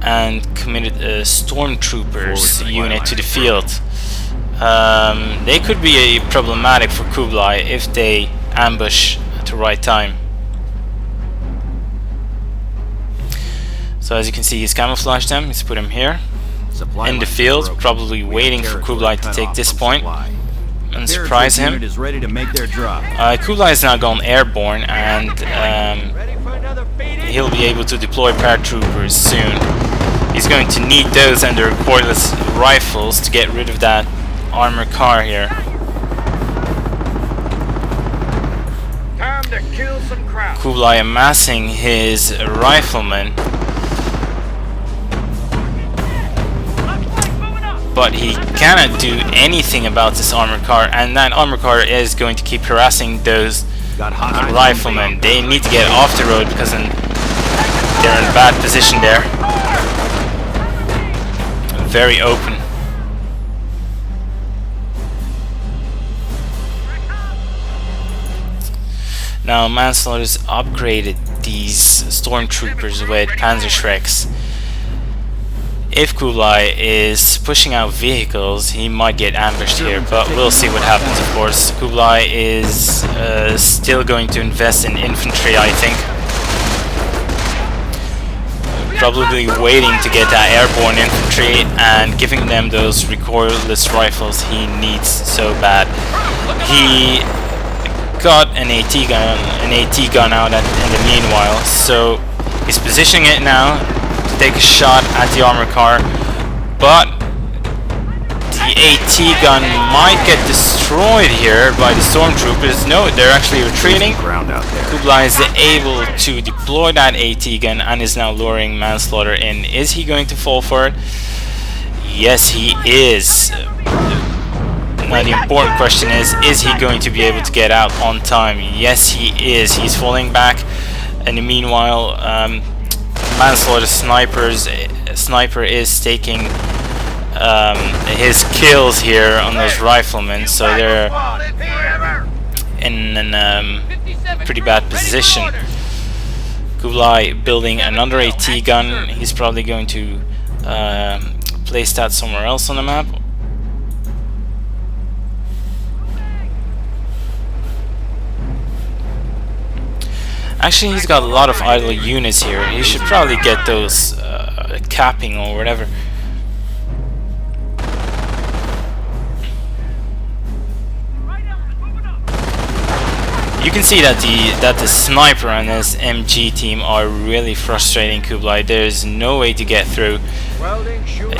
and committed a stormtroopers unit to the field. They could be problematic for Kublai if they ambush at the right time. So as you can see, he's camouflaged them. He's put him here in the field, probably waiting for Kublai to take this point and surprise him. Kublai is now gone airborne, and he'll be able to deploy paratroopers soon. He's going to need those and their cordless rifles to get rid of that armored car here. Time to kill some crowd. Kublai amassing his riflemen, but he cannot do anything about this armored car, and that armored car is going to keep harassing those riflemen. They need to get off the road because they're in a bad position there. Very open. Now Manslaughter's upgraded these stormtroopers with Panzerschrecks. If Kublai is pushing out vehicles, he might get ambushed here, but we'll see what happens, of course. Kublai is still going to invest in infantry, I think. Probably waiting to get that airborne infantry and giving them those recoilless rifles he needs so bad. He got an AT gun out in the meanwhile, so he's positioning it now to take a shot at the armor car, but the AT gun might get destroyed here by the stormtroopers. No, they're actually retreating. Kublai is able to deploy that AT gun and is now luring Manslaughter in. Is he going to fall for it? Yes, he is. Now the important question is he going to be able to get out on time? Yes, he is. He's falling back. In the meanwhile, Manslaughter's sniper is taking his kills here on those riflemen, so they're in a pretty bad position. Kublai building another AT gun. He's probably going to place that somewhere else on the map. Actually, he's got a lot of idle units here. He should probably get those capping or whatever. You can see that the sniper and his MG team are really frustrating Kublai. There's no way to get through.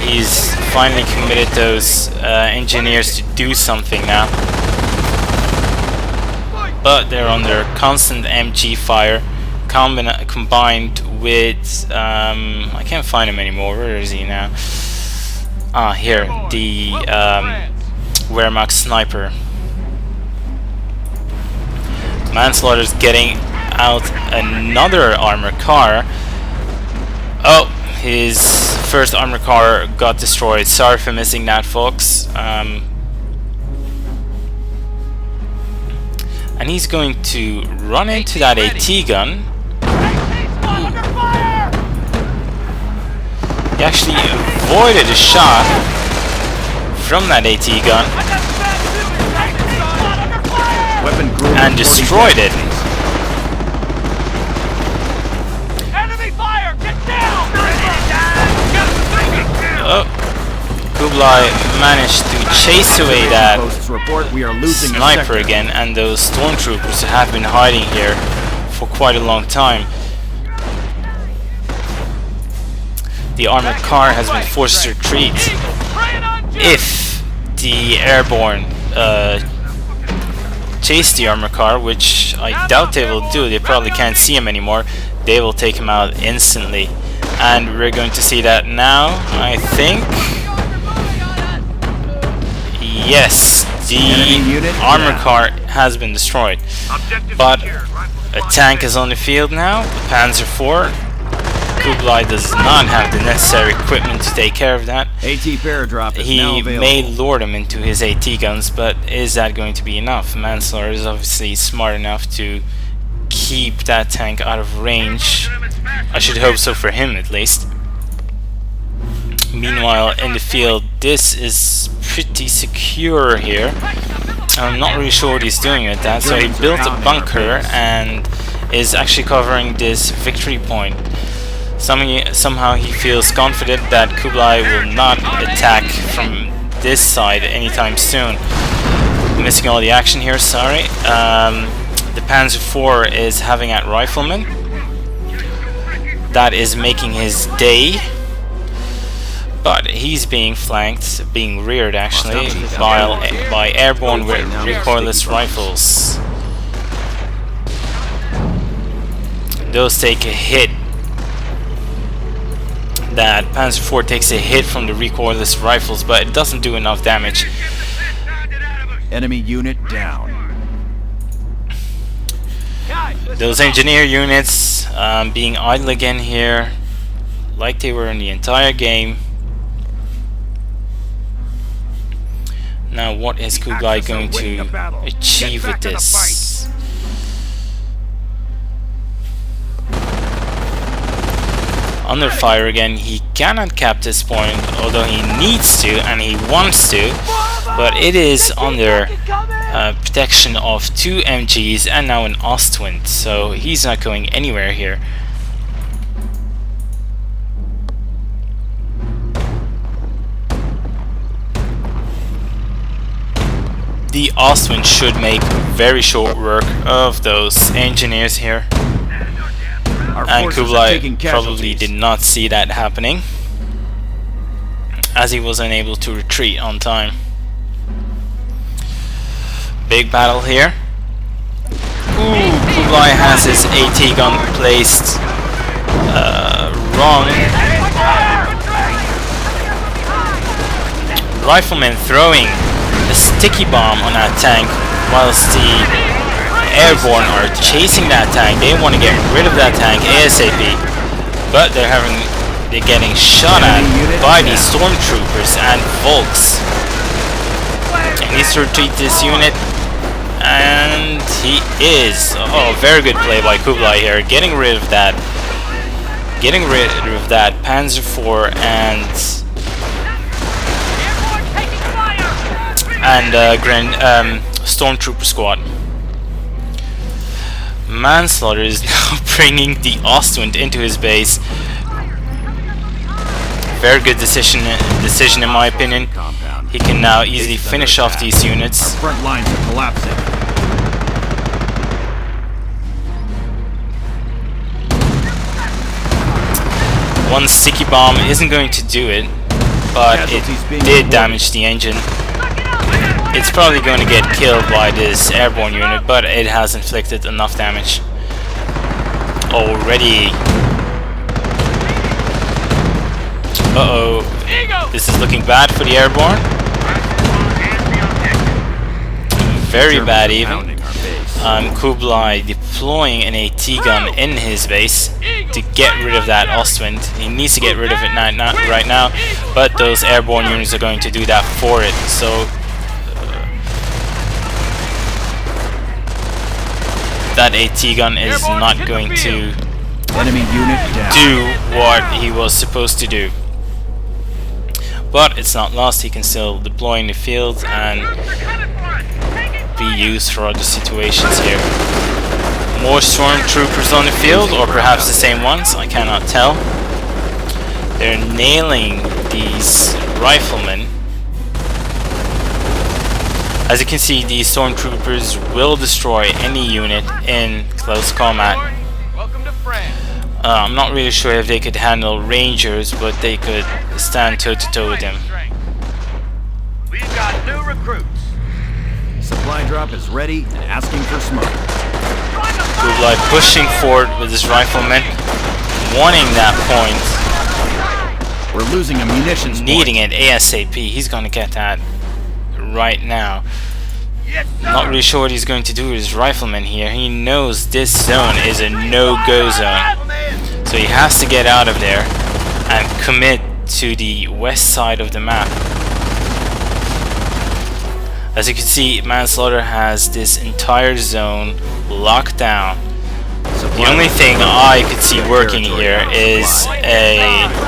He's finally committed those engineers to do something now, but they're under constant MG fire, combined with I can't find him anymore. Where is he now? Ah, here, the Wehrmacht sniper. Manslaughter's getting out another armored car. Oh, his first armored car got destroyed. Sorry for missing that, folks. And he's going to run into that AT gun. He actually avoided a shot from that AT gun and destroyed it. Oh, Kublai managed to chase away that sniper again, and those stormtroopers have been hiding here for quite a long time. The armored car has been forced to retreat. If the airborne chase the armored car, which I doubt they will do, they probably can't see him anymore, they will take him out instantly. And we're going to see that now, I think. Yes, the armor car has been destroyed, but a tank is on the field now, the Panzer IV. Kublai does not have the necessary equipment to take care of that. He may lure them into his AT guns, but is that going to be enough? Manslaughter is obviously smart enough to keep that tank out of range. I should hope so for him at least. Meanwhile, in the field, this is pretty secure here. I'm not really sure what he's doing with that. So he built a bunker and is actually covering this victory point. Somehow he feels confident that Kublai will not attack from this side anytime soon. Missing all the action here, sorry. The Panzer IV is having at rifleman. That is making his day. But he's being flanked, being reared actually, by airborne recoilless rifles. Those take a hit. That Panzer IV takes a hit from the recoilless rifles, but it doesn't do enough damage. Enemy unit down. Those engineer units being idle again here, like they were in the entire game. Now what is Kublai going to achieve with this? Under fire again. He cannot cap this point, although he needs to and he wants to, but it is under protection of 2 MGs and now an Ostwind, so he's not going anywhere here. The Ostwind should make very short work of those engineers here. And Kublai probably did not see that happening, as he was unable to retreat on time. Big battle here. Ooh, Kublai has his AT gun placed wrong. Rifleman throwing a sticky bomb on that tank, whilst the airborne are chasing that tank. They want to get rid of that tank ASAP, but they're getting shot at by these stormtroopers and Volks. He needs to retreat this unit, and he is. Oh, very good play by Kublai here, getting rid of that Panzer IV and stormtrooper squad. Manslaughter is now bringing the Ostwind into his base. Very good decision in my opinion. He can now easily finish off these units. Our front lines are collapsing. One sticky bomb isn't going to do it, but it did damage the engine. It's probably going to get killed by this airborne unit, but it has inflicted enough damage already. Uh-oh. This is looking bad for the airborne. Very bad even. Kublai deploying an AT gun in his base to get rid of that Ostwind. He needs to get rid of it right now, but those airborne units are going to do that for it. So that AT gun is not going to do what he was supposed to do. But it's not lost. He can still deploy in the field and be used for other situations here. More stormtroopers on the field, or perhaps the same ones, I cannot tell. They're nailing these riflemen. As you can see, these stormtroopers will destroy any unit in close combat. I'm not really sure if they could handle rangers, but they could stand toe-to-toe with them. We've got new recruits. Supply drop is ready and asking for smoke. Kublai pushing forward with his riflemen, wanting that point. We're losing a munitions needing it ASAP. He's gonna get that right now. Not really sure what he's going to do with his riflemen here. He knows this zone is a no-go zone, so he has to get out of there and commit to the west side of the map. As you can see, Manslaughter has this entire zone locked down. Supply The only lines thing approaching. I could see Clear working territory here for is supply. a